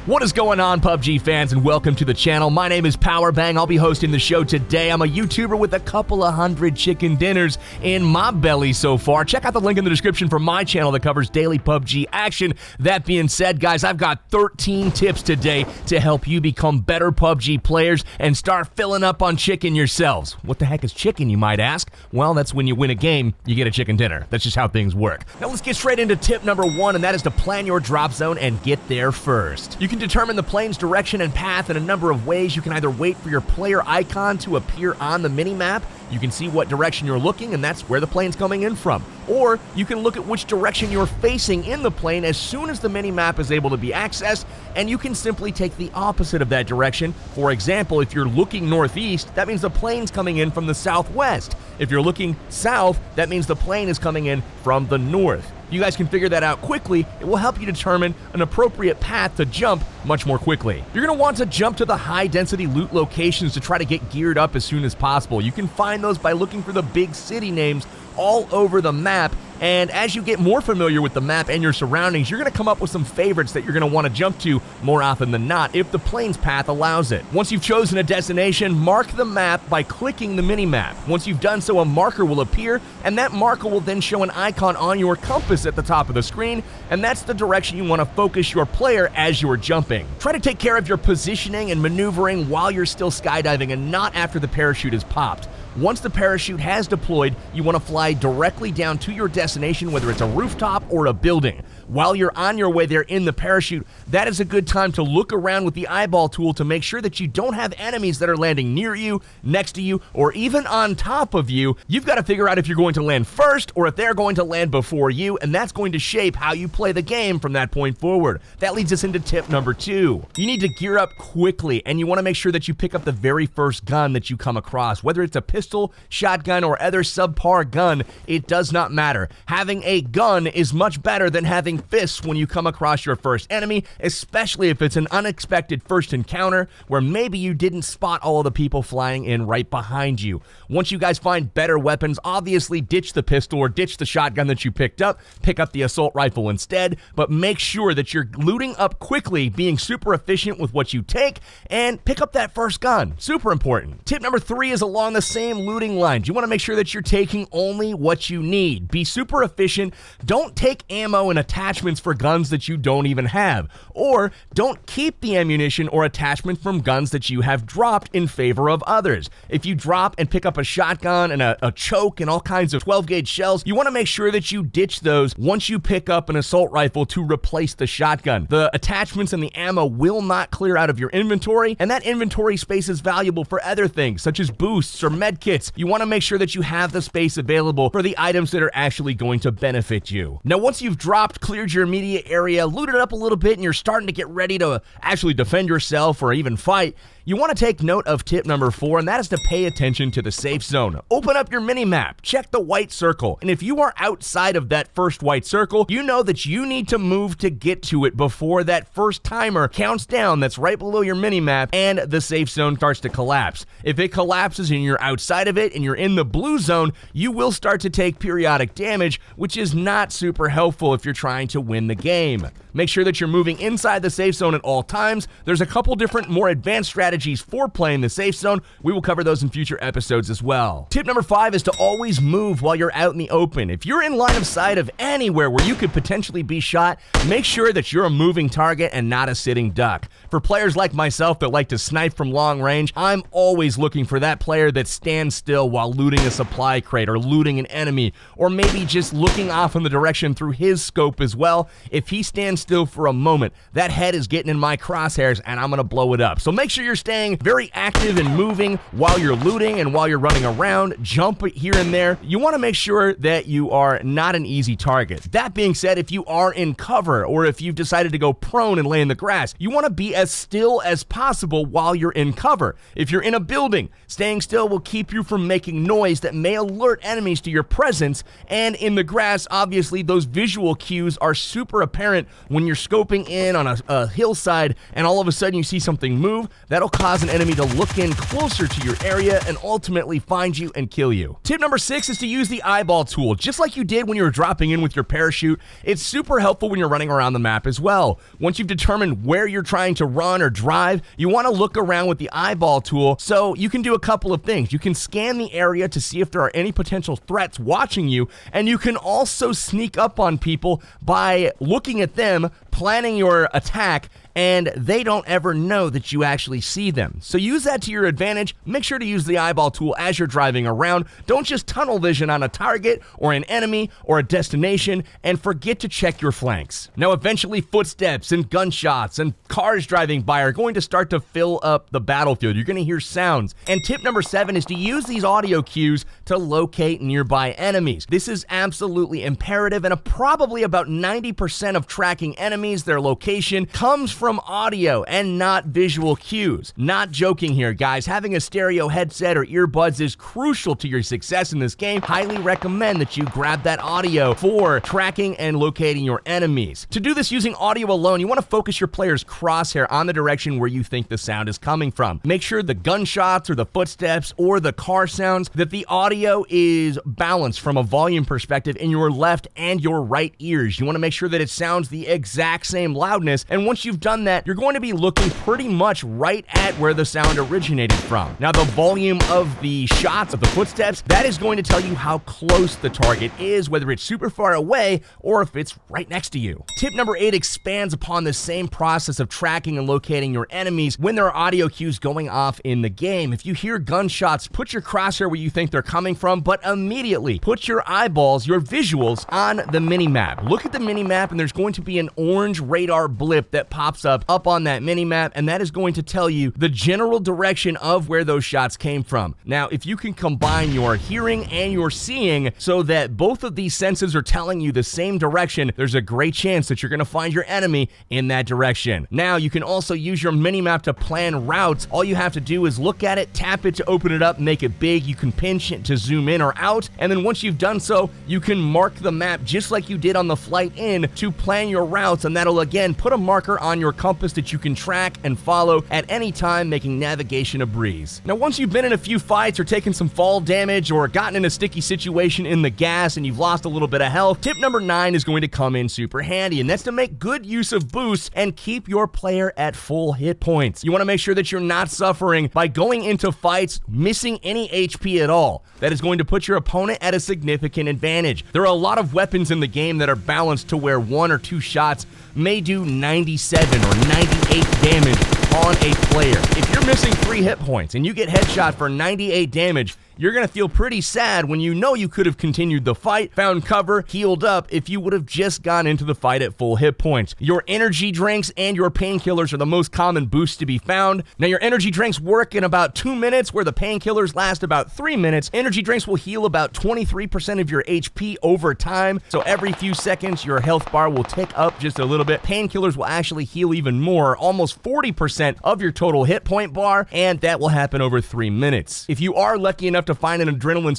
What is going on, PUBG fans, and welcome to the channel. My name is Pubg. I'll be hosting the show today. I'm a YouTuber with a couple of hundred chicken dinners in my belly so far. Check out the link in the description for my channel that covers daily PUBG action. That being said, guys, I've got 13 tips today to help you become better PUBG players and start filling up on chicken yourselves. What the heck is chicken, you might ask? Well, that's when you win a game, you get a chicken dinner. That's just how things work. Now let's get straight into tip number 1, and that is to plan your drop zone and get there first. You can determine the plane's direction and path in a number of ways. You can either wait for your player icon to appear on the mini-map. You can see what direction you're looking, and that's where the plane's coming in from. Or you can look at which direction you're facing in the plane as soon as the mini-map is able to be accessed, and you can simply take the opposite of that direction. For example, if you're looking northeast, that means the plane's coming in from the southwest. If you're looking south, that means the plane is coming in from the north. If you guys can figure that out quickly, it will help you determine an appropriate path to jump much more quickly. You're going to want to jump to the high-density loot locations to try to get geared up as soon as possible. You can find those by looking for the big city names all over the map, and as you get more familiar with the map and your surroundings, you're going to come up with some favorites that you're going to want to jump to more often than not if the plane's path allows it. Once you've chosen a destination, mark the map by clicking the mini-map. Once you've done so, a marker will appear, and that marker will then show an icon on your compass at the top of the screen, and that's the direction you want to focus your player as you're jumping. Try to take care of your positioning and maneuvering while you're still skydiving and not after the parachute is popped. Once the parachute has deployed, you want to fly directly down to your destination, whether it's a rooftop or a building. While you're on your way there in the parachute, that is a good time to look around with the eyeball tool to make sure that you don't have enemies that are landing near you, next to you, or even on top of you. You've got to figure out if you're going to land first or if they're going to land before you, and that's going to shape how you play the game from that point forward. That leads us into tip number 2. You need to gear up quickly, and you want to make sure that you pick up the very first gun that you come across. Whether it's a pistol, shotgun, or other subpar gun, it does not matter. Having a gun is much better than having fists when you come across your first enemy, especially if it's an unexpected first encounter where maybe you didn't spot all of the people flying in right behind you. Once you guys find better weapons, obviously ditch the pistol or ditch the shotgun that you picked up, pick up the assault rifle instead, but make sure that you're looting up quickly, being super efficient with what you take, and pick up that first gun. Super important. Tip number 3 is along the same looting lines. You want to make sure that you're taking only what you need. Be super efficient. Don't take ammo and attachments for guns that you don't even have, or don't keep the ammunition or attachment from guns that you have dropped in favor of others. If you drop and pick up a shotgun and a choke and all kinds of 12-gauge shells, you want to make sure that you ditch those once you pick up an assault rifle to replace the shotgun. The attachments and the ammo will not clear out of your inventory, and that inventory space is valuable for other things such as boosts or medkits. You want to make sure that you have the space available for the items that are actually going to benefit you. Now, once you've dropped, cleared your immediate area, looted up a little bit, and you're starting to get ready to actually defend yourself or even fight, you want to take note of tip number 4, and that is to pay attention to the safe zone. Open up your mini-map, check the white circle, and if you are outside of that first white circle, you know that you need to move to get to it before that first timer counts down that's right below your mini-map and the safe zone starts to collapse. If it collapses and you're outside of it and you're in the blue zone, you will start to take periodic damage, which is not super helpful if you're trying to win the game. Make sure that you're moving inside the safe zone at all times. There's a couple different more advanced strategies for playing the safe zone. We will cover those in future episodes as well. Tip number 5 is to always move while you're out in the open. If you're in line of sight of anywhere where you could potentially be shot, make sure that you're a moving target and not a sitting duck. For players like myself that like to snipe from long range, I'm always looking for that player that stands still while looting a supply crate or looting an enemy, or maybe just looking off in the direction through his scope as well. If he stands still for a moment, that head is getting in my crosshairs and I'm gonna blow it up. So make sure you're staying very active and moving while you're looting and while you're running around. Jump here and there. You want to make sure that you are not an easy target. That being said, if you are in cover or if you've decided to go prone and lay in the grass, you want to be as still as possible while you're in cover. If you're in a building, staying still will keep you from making noise that may alert enemies to your presence, and in the grass, obviously, those visual cues are super apparent when you're scoping in on a hillside and all of a sudden you see something move. That'll cause an enemy to look in closer to your area and ultimately find you and kill you. Tip number 6 is to use the eyeball tool. Just like you did when you were dropping in with your parachute, it's super helpful when you're running around the map as well. Once you've determined where you're trying to run or drive, you want to look around with the eyeball tool so you can do a couple of things. You can scan the area to see if there are any potential threats watching you, and you can also sneak up on people by looking at them, planning your attack, and they don't ever know that you actually see them. So use that to your advantage. Make sure to use the eyeball tool as you're driving around. Don't just tunnel vision on a target or an enemy or a destination, and forget to check your flanks. Now, eventually footsteps and gunshots and cars driving by are going to start to fill up the battlefield. You're going to hear sounds. And tip number 7 is to use these audio cues to locate nearby enemies. This is absolutely imperative, and probably about 90% of tracking enemies, their location, comes from audio and not visual cues. Not joking here, guys. Having a stereo headset or earbuds is crucial to your success in this game. Highly recommend that you grab that audio for tracking and locating your enemies. To do this using audio alone, you want to focus your player's crosshair on the direction where you think the sound is coming from. Make sure the gunshots or the footsteps or the car sounds, that the audio is balanced from a volume perspective in your left and your right ears. You want to make sure that it sounds the exact same loudness, and once you've done that, you're going to be looking pretty much right at where the sound originated from. Now, the volume of the shots, of the footsteps, that is going to tell you how close the target is, whether it's super far away or if it's right next to you. Tip number 8 expands upon the same process of tracking and locating your enemies when there are audio cues going off in the game. If you hear gunshots, put your crosshair where you think they're coming from, but immediately put your eyeballs, your visuals, on the mini-map. Look at the mini-map, and there's going to be an orange radar blip that pops up on that mini-map, and that is going to tell you the general direction of where those shots came from. Now, if you can combine your hearing and your seeing so that both of these senses are telling you the same direction, there's a great chance that you're going to find your enemy in that direction. Now, you can also use your mini-map to plan routes. All you have to do is look at it, tap it to open it up, make it big. You can pinch it to zoom in or out, and then once you've done so, you can mark the map just like you did on the flight in to plan your routes, and that'll again put a marker on your compass that you can track and follow at any time, making navigation a breeze. Now, once you've been in a few fights or taken some fall damage or gotten in a sticky situation in the gas and you've lost a little bit of health, tip number 9 is going to come in super handy, and that's to make good use of boosts and keep your player at full hit points. You want to make sure that you're not suffering by going into fights missing any HP at all. That is going to put your opponent at a significant advantage. There are a lot of weapons in the game that are balanced to where 1 or 2 shots may do 97 or 98 damage on a player. If you're missing 3 hit points and you get headshot for 98 damage, you're going to feel pretty sad when you know you could have continued the fight, found cover, healed up if you would have just gone into the fight at full hit points. Your energy drinks and your painkillers are the most common boosts to be found. Now, your energy drinks work in about 2 minutes, where the painkillers last about 3 minutes. Energy drinks will heal about 23% of your HP over time, so every few seconds your health bar will tick up just a little bit. Painkillers will actually heal even more, almost 40% of your total hit point bar, and that will happen over 3 minutes. If you are lucky enough to find an adrenaline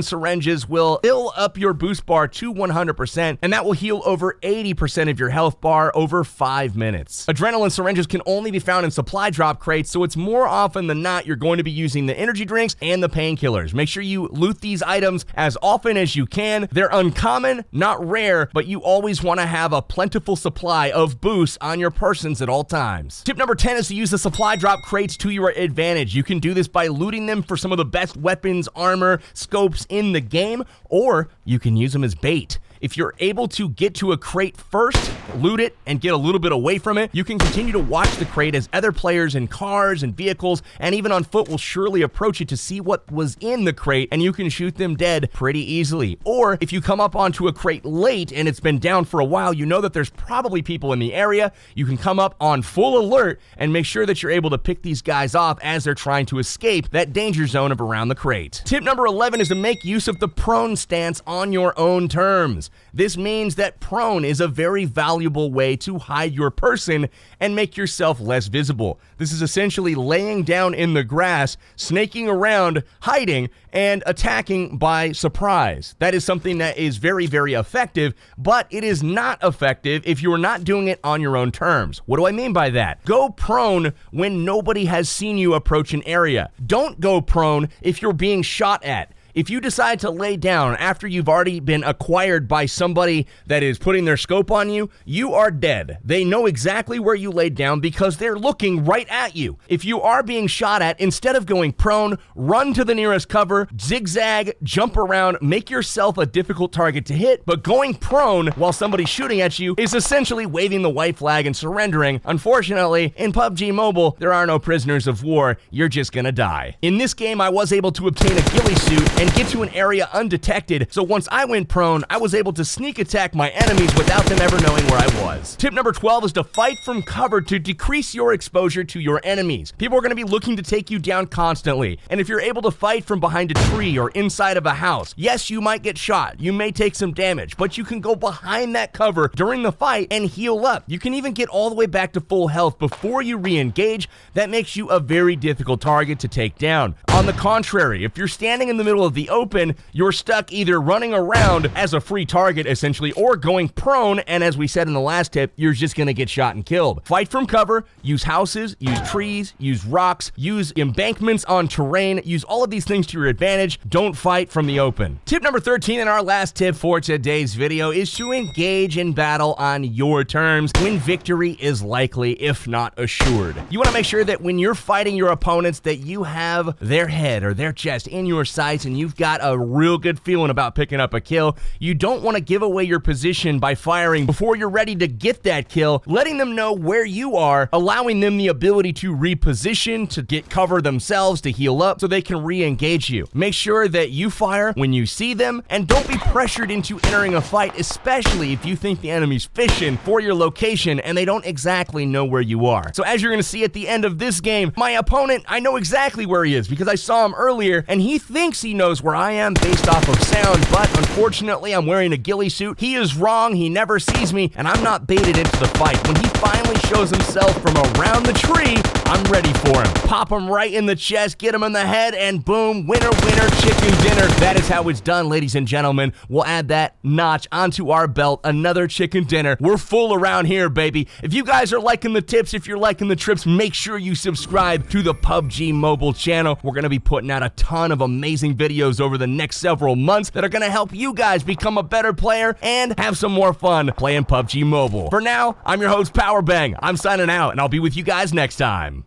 syringes will fill up your boost bar to 100%, and that will heal over 80% of your health bar over 5 minutes. Adrenaline syringes can only be found in supply drop crates, so it's more often than not you're going to be using the energy drinks and the painkillers. Make sure you loot these items as often as you can. They're uncommon, not rare, but you always want to have a plentiful supply of boosts on your persons at all times. Tip number 10 is to use the supply drop crates to your advantage. You can do this by looting them for some of the best weapons, armor, scopes in the game, or you can use them as bait. If you're able to get to a crate first, loot it, and get a little bit away from it, you can continue to watch the crate as other players in cars and vehicles and even on foot will surely approach it to see what was in the crate, and you can shoot them dead pretty easily. Or if you come up onto a crate late and it's been down for a while, you know that there's probably people in the area. You can come up on full alert and make sure that you're able to pick these guys off as they're trying to escape that danger zone of around the crate. Tip number 11 is to make use of the prone stance on your own terms. terms. This means that prone is a very valuable way to hide your person and make yourself less visible. This is essentially laying down in the grass, snaking around, hiding, and attacking by surprise. That is something that is very, very effective, but it is not effective if you are not doing it on your own terms. What do I mean by that? Go prone when nobody has seen you approach an area. Don't go prone if you're being shot at. If you decide to lay down after you've already been acquired by somebody that is putting their scope on you, you are dead. They know exactly where you laid down because they're looking right at you. If you are being shot at, instead of going prone, run to the nearest cover, zigzag, jump around, make yourself a difficult target to hit, but going prone while somebody's shooting at you is essentially waving the white flag and surrendering. Unfortunately, in PUBG Mobile, there are no prisoners of war. You're just gonna die. In this game, I was able to obtain a ghillie suit and get to an area undetected, so once I went prone, I was able to sneak attack my enemies without them ever knowing where I was. Tip number 12 is to fight from cover to decrease your exposure to your enemies. People are going to be looking to take you down constantly, and if you're able to fight from behind a tree or inside of a house, yes, you might get shot, you may take some damage, but you can go behind that cover during the fight and heal up. You can even get all the way back to full health before you re-engage. That makes you a very difficult target to take down. On the contrary, if you're standing in the middle of the open, you're stuck either running around as a free target essentially or going prone, and as we said in the last tip, you're just gonna get shot and killed. Fight from cover, use houses, use trees, use rocks, use embankments on terrain, use all of these things to your advantage. Don't fight from the open. Tip number 13 and our last tip for today's video is to engage in battle on your terms when victory is likely, if not assured. You wanna make sure that when you're fighting your opponents that you have their head or their chest in your sights and you've got a real good feeling about picking up a kill. You don't want to give away your position by firing before you're ready to get that kill, letting them know where you are, allowing them the ability to reposition, to get cover themselves, to heal up so they can re-engage you. Make sure that you fire when you see them, and don't be pressured into entering a fight, especially if you think the enemy's fishing for your location and they don't exactly know where you are. So as you're going to see at the end of this game, my opponent, I know exactly where he is because I saw him earlier, and he thinks he knows where I am based off of sound, but unfortunately I'm wearing a ghillie suit. He is wrong, he never sees me, and I'm not baited into the fight. When he finally shows himself from around the tree, I'm ready for him. Pop him right in the chest, get him in the head, and boom, winner, winner, chicken dinner. That is how it's done, ladies and gentlemen. We'll add that notch onto our belt, another chicken dinner. We're full around here, baby. If you guys are liking the tips, if you're liking the trips, make sure you subscribe to the PUBG Mobile channel. We're going to be putting out a ton of amazing videos over the next several months that are going to help you guys become a better player and have some more fun playing PUBG Mobile. For now, I'm your host, Pubg. I'm signing out, and I'll be with you guys next time.